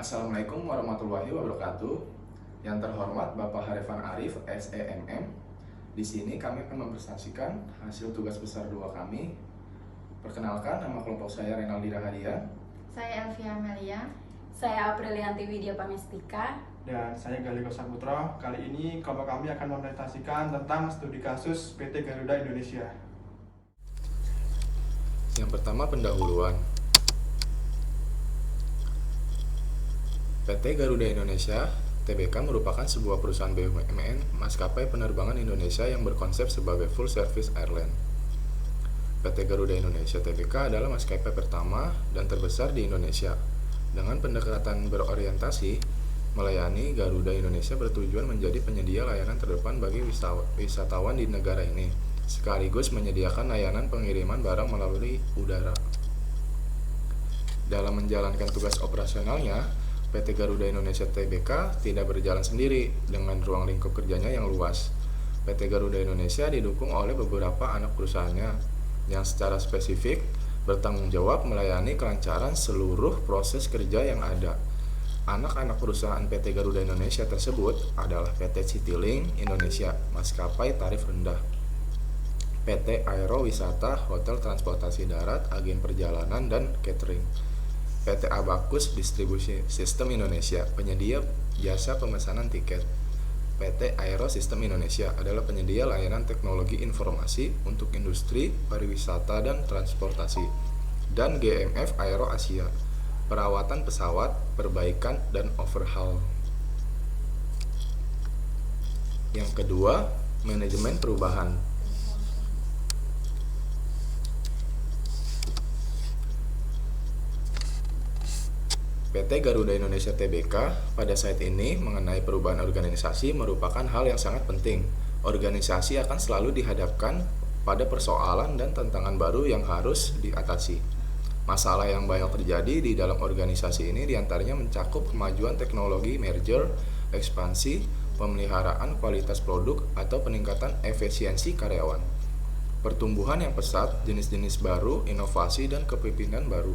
Assalamualaikum warahmatullahi wabarakatuh. Yang terhormat Bapak Harifan Arif, SEMM. Di sini kami akan mempresentasikan hasil tugas besar 2 kami. Perkenalkan, nama kelompok saya Renaldi Rahadian. Saya Elvia Amelia. Saya Aprilianti Widya Pamestika. Dan saya Galiko Saputra. Kali ini kelompok kami akan mempresentasikan tentang studi kasus PT Garuda Indonesia. Yang pertama, pendahuluan. PT Garuda Indonesia Tbk merupakan sebuah perusahaan BUMN maskapai penerbangan Indonesia yang berkonsep sebagai full service airline. PT Garuda Indonesia Tbk adalah maskapai pertama dan terbesar di Indonesia. Dengan pendekatan berorientasi melayani, Garuda Indonesia bertujuan menjadi penyedia layanan terdepan bagi wisatawan di negara ini, sekaligus menyediakan layanan pengiriman barang melalui udara. Dalam menjalankan tugas operasionalnya, PT Garuda Indonesia Tbk tidak berjalan sendiri dengan ruang lingkup kerjanya yang luas. PT Garuda Indonesia didukung oleh beberapa anak perusahaannya yang secara spesifik bertanggung jawab melayani kelancaran seluruh proses kerja yang ada. Anak-anak perusahaan PT Garuda Indonesia tersebut adalah PT Citylink Indonesia, maskapai tarif rendah, PT Aero Wisata, hotel transportasi darat, agen perjalanan dan catering, PT Abacus Distribusi Sistem Indonesia, penyedia jasa pemesanan tiket. PT Aero Sistem Indonesia adalah penyedia layanan teknologi informasi untuk industri, pariwisata, dan transportasi. Dan GMF Aero Asia, perawatan pesawat, perbaikan, dan overhaul. Yang kedua, manajemen perubahan. PT Garuda Indonesia Tbk pada saat ini mengenai perubahan organisasi merupakan hal yang sangat penting. Organisasi akan selalu dihadapkan pada persoalan dan tantangan baru yang harus diatasi. Masalah yang banyak terjadi di dalam organisasi ini diantaranya mencakup kemajuan teknologi, merger, ekspansi, pemeliharaan kualitas produk, atau peningkatan efisiensi karyawan, pertumbuhan yang pesat, jenis-jenis baru, inovasi, dan kepemimpinan baru.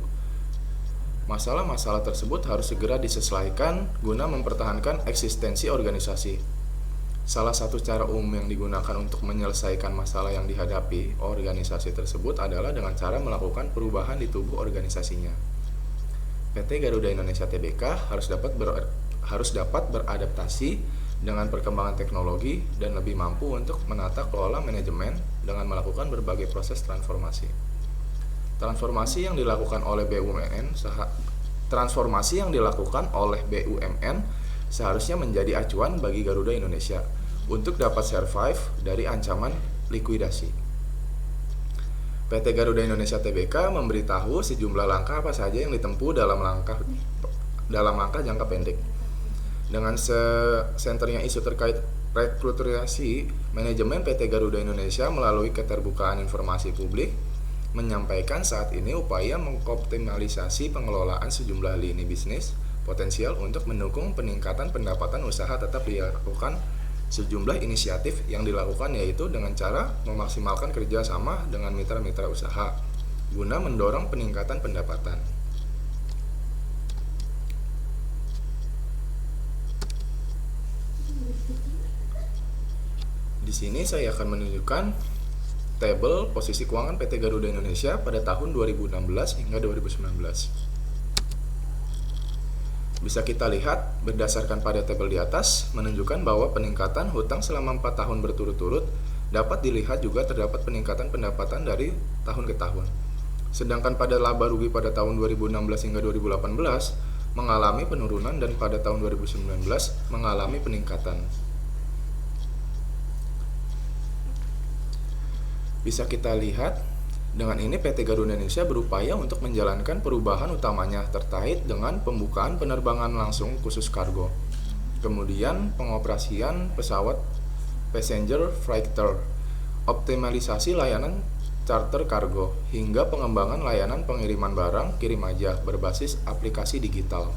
Masalah-masalah tersebut harus segera disesuaikan guna mempertahankan eksistensi organisasi. Salah satu cara umum yang digunakan untuk menyelesaikan masalah yang dihadapi organisasi tersebut adalah dengan cara melakukan perubahan di tubuh organisasinya. PT Garuda Indonesia Tbk harus dapat beradaptasi dengan perkembangan teknologi dan lebih mampu untuk menata kelola manajemen dengan melakukan berbagai proses transformasi. Transformasi yang dilakukan oleh BUMN seharusnya menjadi acuan bagi Garuda Indonesia untuk dapat survive dari ancaman likuidasi. PT Garuda Indonesia Tbk memberitahu sejumlah langkah apa saja yang ditempuh dalam langkah jangka pendek. Dengan senternya isu terkait rekrutasi, manajemen PT Garuda Indonesia melalui keterbukaan informasi publik menyampaikan saat ini upaya mengoptimalisasi pengelolaan sejumlah lini bisnis potensial untuk mendukung peningkatan pendapatan usaha. Tetap dilakukan sejumlah inisiatif yang dilakukan, yaitu dengan cara memaksimalkan kerjasama dengan mitra-mitra usaha guna mendorong peningkatan pendapatan. Di sini saya akan menunjukkan tabel posisi keuangan PT Garuda Indonesia pada tahun 2016 hingga 2019. Bisa kita lihat berdasarkan pada tabel di atas menunjukkan bahwa peningkatan hutang selama 4 tahun berturut-turut. Dapat dilihat juga terdapat peningkatan pendapatan dari tahun ke tahun. Sedangkan pada laba rugi pada tahun 2016 hingga 2018 mengalami penurunan dan pada tahun 2019 mengalami peningkatan. Bisa kita lihat, dengan ini PT Garuda Indonesia berupaya untuk menjalankan perubahan utamanya terkait dengan pembukaan penerbangan langsung khusus kargo, kemudian pengoperasian pesawat passenger freighter, optimalisasi layanan charter kargo, hingga pengembangan layanan pengiriman barang kirim aja berbasis aplikasi digital.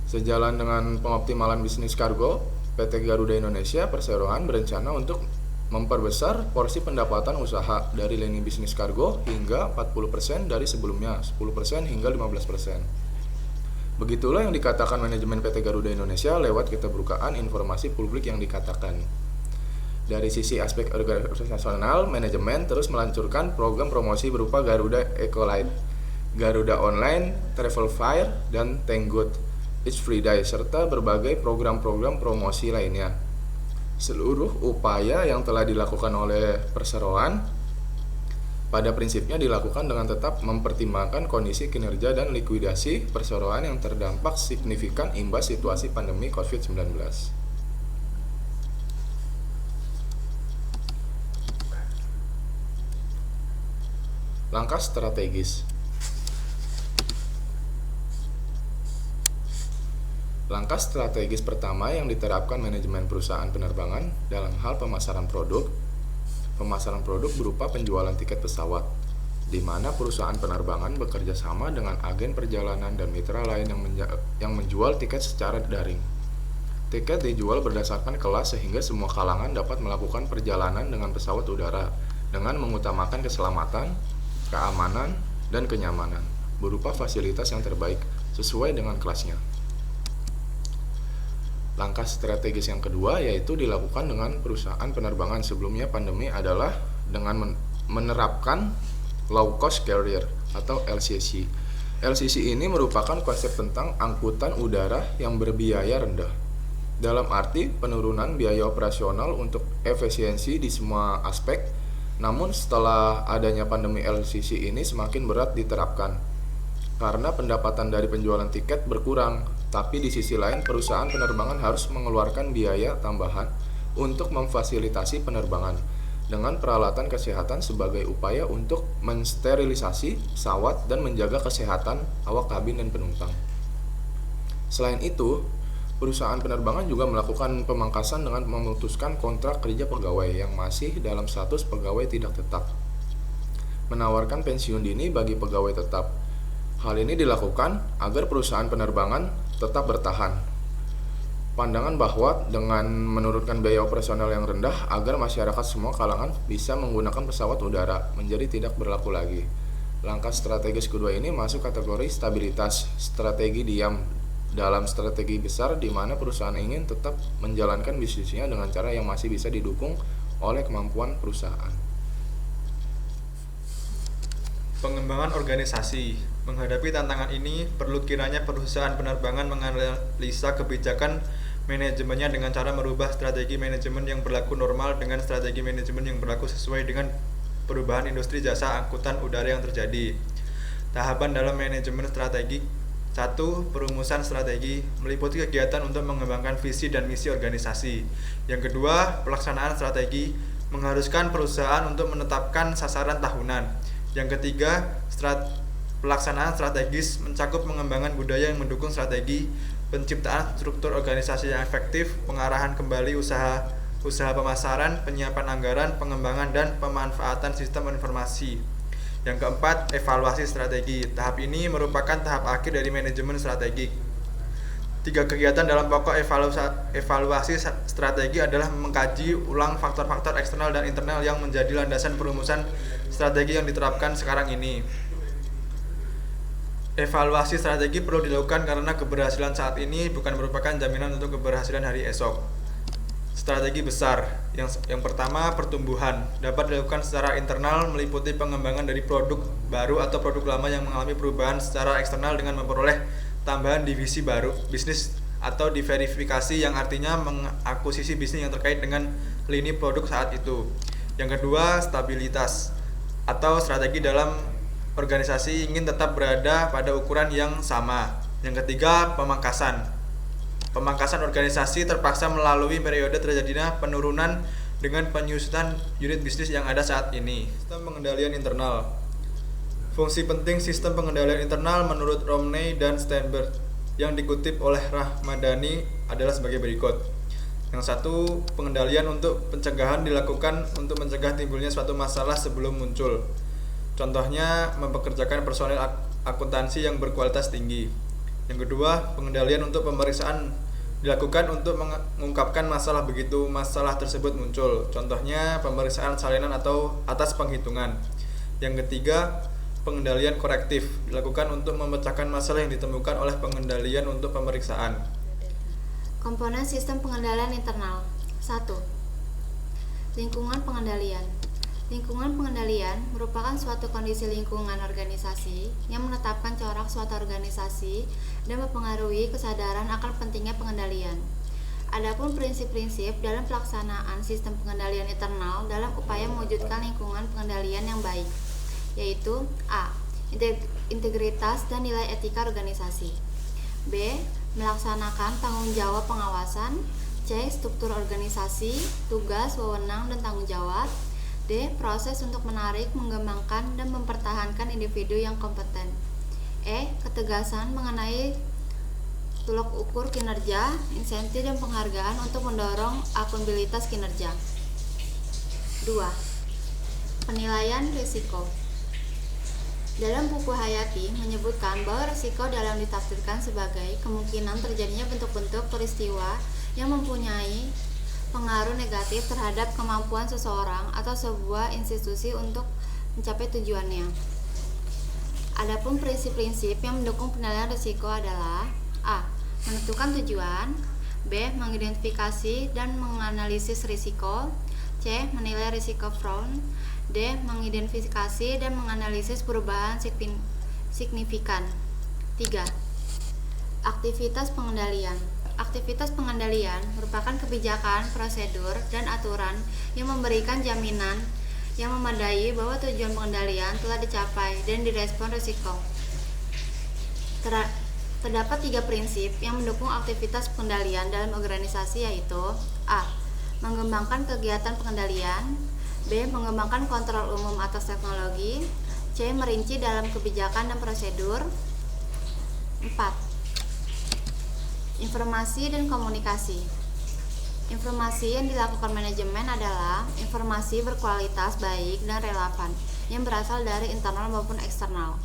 Sejalan dengan pengoptimalan bisnis kargo, PT Garuda Indonesia Perseroan berencana untuk memperbesar porsi pendapatan usaha dari lini bisnis kargo hingga 40% dari sebelumnya, 10% hingga 15%. Begitulah yang dikatakan manajemen PT Garuda Indonesia lewat keterbukaan informasi publik yang dikatakan. Dari sisi aspek organisasional, manajemen terus melanjutkan program promosi berupa Garuda Ecolite, Garuda Online, Travel Fair, dan Thank Good, It's Free Day, serta berbagai program-program promosi lainnya. Seluruh upaya yang telah dilakukan oleh perseroan pada prinsipnya dilakukan dengan tetap mempertimbangkan kondisi kinerja dan likuidasi perseroan yang terdampak signifikan imbas situasi pandemi COVID-19. Langkah strategis. Langkah strategis pertama yang diterapkan manajemen perusahaan penerbangan dalam hal pemasaran produk berupa penjualan tiket pesawat, di mana perusahaan penerbangan bekerja sama dengan agen perjalanan dan mitra lain yang menjual tiket secara daring. Tiket dijual berdasarkan kelas sehingga semua kalangan dapat melakukan perjalanan dengan pesawat udara dengan mengutamakan keselamatan, keamanan, dan kenyamanan berupa fasilitas yang terbaik sesuai dengan kelasnya. Langkah strategis yang kedua yaitu dilakukan dengan perusahaan penerbangan sebelumnya pandemi adalah dengan menerapkan low cost carrier atau LCC. LCC ini merupakan konsep tentang angkutan udara yang berbiaya rendah. Dalam arti penurunan biaya operasional untuk efisiensi di semua aspek. Namun setelah adanya pandemi LCC ini semakin berat diterapkan karena pendapatan dari penjualan tiket berkurang, tapi di sisi lain perusahaan penerbangan harus mengeluarkan biaya tambahan untuk memfasilitasi penerbangan dengan peralatan kesehatan sebagai upaya untuk mensterilisasi pesawat dan menjaga kesehatan awak kabin dan penumpang. Selain itu, perusahaan penerbangan juga melakukan pemangkasan dengan memutuskan kontrak kerja pegawai yang masih dalam status pegawai tidak tetap, menawarkan pensiun dini bagi pegawai tetap. Hal ini dilakukan agar perusahaan penerbangan tetap bertahan. Pandangan bahwa dengan menurunkan biaya operasional yang rendah agar masyarakat semua kalangan bisa menggunakan pesawat udara menjadi tidak berlaku lagi. Langkah strategis kedua ini masuk kategori stabilitas, strategi diam dalam strategi besar di mana perusahaan ingin tetap menjalankan bisnisnya dengan cara yang masih bisa didukung oleh kemampuan perusahaan. Pengembangan organisasi. Menghadapi tantangan ini, perlu kiranya perusahaan penerbangan menganalisa kebijakan manajemennya dengan cara merubah strategi manajemen yang berlaku normal dengan strategi manajemen yang berlaku sesuai dengan perubahan industri jasa angkutan udara yang terjadi. Tahapan dalam manajemen strategi. 1. Perumusan strategi meliputi kegiatan untuk mengembangkan visi dan misi organisasi. Yang kedua, pelaksanaan strategi mengharuskan perusahaan untuk menetapkan sasaran tahunan. Yang ketiga, pelaksanaan strategis mencakup pengembangan budaya yang mendukung strategi, penciptaan struktur organisasi yang efektif, pengarahan kembali usaha pemasaran, penyiapan anggaran, pengembangan dan pemanfaatan sistem informasi. Yang keempat, evaluasi strategi. Tahap ini merupakan tahap akhir dari manajemen strategi. 3 kegiatan dalam pokok evaluasi strategi adalah mengkaji ulang faktor-faktor eksternal dan internal yang menjadi landasan perumusan strategi yang diterapkan sekarang ini. Evaluasi strategi perlu dilakukan karena keberhasilan saat ini bukan merupakan jaminan untuk keberhasilan hari esok. Strategi besar. Yang pertama, pertumbuhan. Dapat dilakukan secara internal meliputi pengembangan dari produk baru atau produk lama yang mengalami perubahan secara eksternal dengan memperoleh tambahan divisi baru bisnis atau diverifikasi yang artinya mengakuisisi bisnis yang terkait dengan lini produk saat itu. Yang kedua, stabilitas atau strategi dalam organisasi ingin tetap berada pada ukuran yang sama. Yang ketiga, pemangkasan. Pemangkasan organisasi terpaksa melalui periode terjadinya penurunan dengan penyusutan unit bisnis yang ada saat ini. Sistem pengendalian internal. Fungsi penting sistem pengendalian internal menurut Romney dan Steinberg yang dikutip oleh Rahmadani adalah sebagai berikut. Yang satu, pengendalian untuk pencegahan dilakukan untuk mencegah timbulnya suatu masalah sebelum muncul. Contohnya, mempekerjakan personel akuntansi yang berkualitas tinggi. Yang kedua, pengendalian untuk pemeriksaan dilakukan untuk mengungkapkan masalah begitu masalah tersebut muncul. Contohnya, pemeriksaan salinan atau atas penghitungan. Yang ketiga, pengendalian korektif dilakukan untuk memecahkan masalah yang ditemukan oleh pengendalian untuk pemeriksaan. Komponen sistem pengendalian internal. 1. Lingkungan pengendalian. Lingkungan pengendalian merupakan suatu kondisi lingkungan organisasi yang menetapkan corak suatu organisasi dan mempengaruhi kesadaran akan pentingnya pengendalian. Adapun prinsip-prinsip dalam pelaksanaan sistem pengendalian internal dalam upaya mewujudkan lingkungan pengendalian yang baik, yaitu A. Integritas dan nilai etika organisasi. B. Melaksanakan tanggung jawab pengawasan. C. Struktur organisasi, tugas, wewenang, dan tanggung jawab. D. Proses untuk menarik, mengembangkan, dan mempertahankan individu yang kompeten. E. Ketegasan mengenai tolak ukur kinerja, insentif, dan penghargaan untuk mendorong akuntabilitas kinerja. 2. Penilaian risiko. Dalam buku Hayati menyebutkan bahwa risiko dalam ditafsirkan sebagai kemungkinan terjadinya bentuk-bentuk peristiwa yang mempunyai pengaruh negatif terhadap kemampuan seseorang atau sebuah institusi untuk mencapai tujuannya. Adapun prinsip-prinsip yang mendukung penilaian risiko adalah A. Menentukan tujuan. B. Mengidentifikasi dan menganalisis risiko. C. Menilai risiko front. D. Mengidentifikasi dan menganalisis perubahan signifikan. 3. Aktivitas pengendalian. Aktivitas pengendalian merupakan kebijakan, prosedur, dan aturan yang memberikan jaminan yang memadai bahwa tujuan pengendalian telah dicapai dan direspon risiko. Terdapat 3 prinsip yang mendukung aktivitas pengendalian dalam organisasi, yaitu A. Mengembangkan kegiatan pengendalian. B. Mengembangkan kontrol umum atas teknologi. C. Merinci dalam kebijakan dan prosedur. 4. Informasi dan komunikasi. Informasi yang dilakukan manajemen adalah informasi berkualitas baik dan relevan yang berasal dari internal maupun eksternal.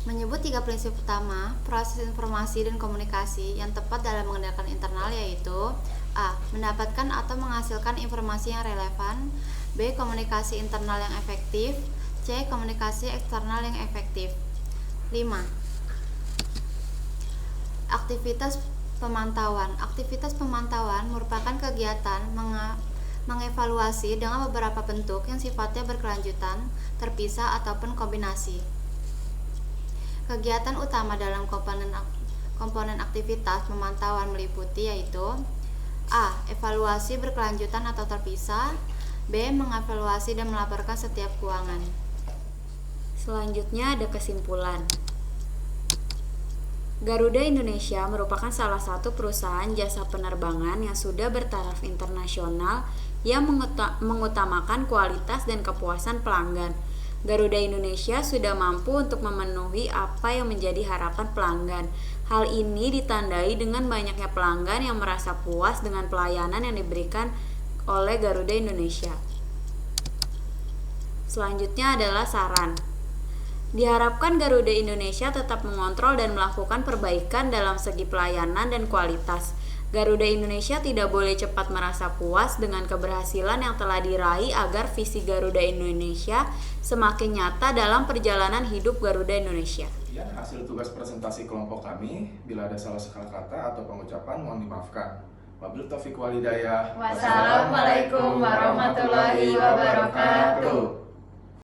Menyebut 3 prinsip utama proses informasi dan komunikasi yang tepat dalam mengendalikan internal, yaitu A. Mendapatkan atau menghasilkan informasi yang relevan. B. Komunikasi internal yang efektif. C. Komunikasi eksternal yang efektif. 5. Aktivitas pemantauan. Aktivitas pemantauan merupakan kegiatan mengevaluasi dengan beberapa bentuk yang sifatnya berkelanjutan, terpisah, ataupun kombinasi. Kegiatan utama dalam komponen aktivitas pemantauan meliputi, yaitu A. Evaluasi berkelanjutan atau terpisah. B. Mengevaluasi dan melaporkan setiap keuangan. Selanjutnya ada kesimpulan. Garuda Indonesia merupakan salah satu perusahaan jasa penerbangan yang sudah bertaraf internasional yang mengutamakan kualitas dan kepuasan pelanggan. Garuda Indonesia sudah mampu untuk memenuhi apa yang menjadi harapan pelanggan. Hal ini ditandai dengan banyaknya pelanggan yang merasa puas dengan pelayanan yang diberikan oleh Garuda Indonesia. Selanjutnya adalah saran. Diharapkan Garuda Indonesia tetap mengontrol dan melakukan perbaikan dalam segi pelayanan dan kualitas. Garuda Indonesia tidak boleh cepat merasa puas dengan keberhasilan yang telah diraih agar visi Garuda Indonesia semakin nyata dalam perjalanan hidup Garuda Indonesia. Sekian hasil tugas presentasi kelompok kami. Bila ada salah kata atau pengucapan mohon dimaafkan. Wabillahi taufiq wal hidayah. Wassalamualaikum warahmatullahi wabarakatuh.